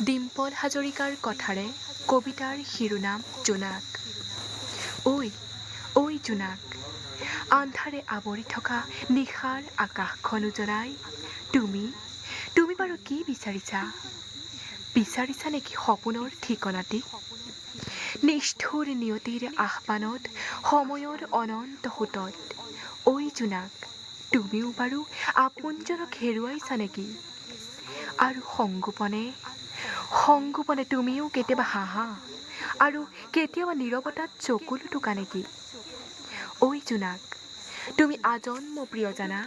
ডিম্পল হাজৰিকাৰ কথাৰে কবিতাৰ শিৰোনাম জোনাক। ঐ জোনাক, আন্ধাৰে আৱৰি থকা নিশাৰ আকাশখন উজলাই তুমি বাৰু কি বিচাৰিছা নেকি সপোনৰ ঠিকনাটি? নিষ্ঠুৰ নিয়তিৰ আহ্বানত, সময়ৰ অনন্ত সোঁতত। ঐ জোনাক, তুমিও বাৰু আপোনজনক হেৰুৱাইছা নেকি? আৰু সংগোপনে তুমিও কেতিয়াবা হাঁহা আৰু কেতিয়াবা নীৰৱতাত চকু লুটুকা নেকি? ঐ জোনাক, তুমি আজন্ম প্ৰিয় জানা,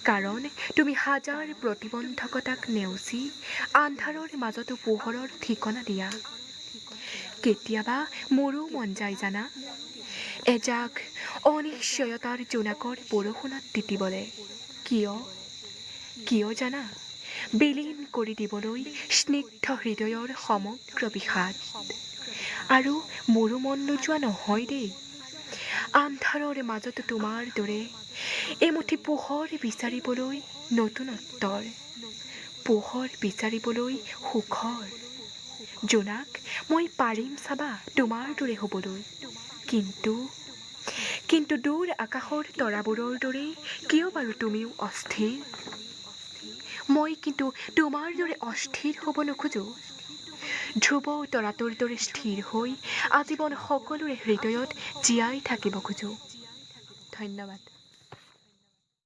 কাৰণ তুমি হাজাৰ প্ৰতিবন্ধকতাক নেওচি আন্ধাৰৰ মাজতো পোহৰৰ ঠিকনা দিয়া। কেতিয়াবা মোৰো মন যায় জানা, এজাক অনিশ্চয়তাৰ জোনাকৰ বৰষুণত তিতিবলে। কিয় জানা? বিলীন কৰি দিবলৈ স্নিগ্ধ হৃদয়ৰ সমগ্ৰ বিষাদ। আৰু মোৰো মন নোযোৱা নহয় দেই, আন্ধাৰৰ মাজতো তোমাৰ দৰে এমুঠি পোহৰ বিচাৰিবলৈ নতুনত্বৰ, পোহৰ বিচাৰিবলৈ সুখৰ। জোনাক, মই পাৰিম চাবা তোমাৰ দৰে হ'বলৈ, কিন্তু দূৰ আকাশৰ তৰাবোৰৰ দৰে কিয় বাৰু তুমিও অস্থিৰ? মই কিন্তু তোমাৰ দৰে অস্থিৰ হ'ব নোখোজো। ধ্ৰুৱ তৰাটোৰ দৰে স্থিৰ হৈ আজীৱন সকলোৰে হৃদয়ত জীয়াই থাকিব খোজো। ধন্যবাদ।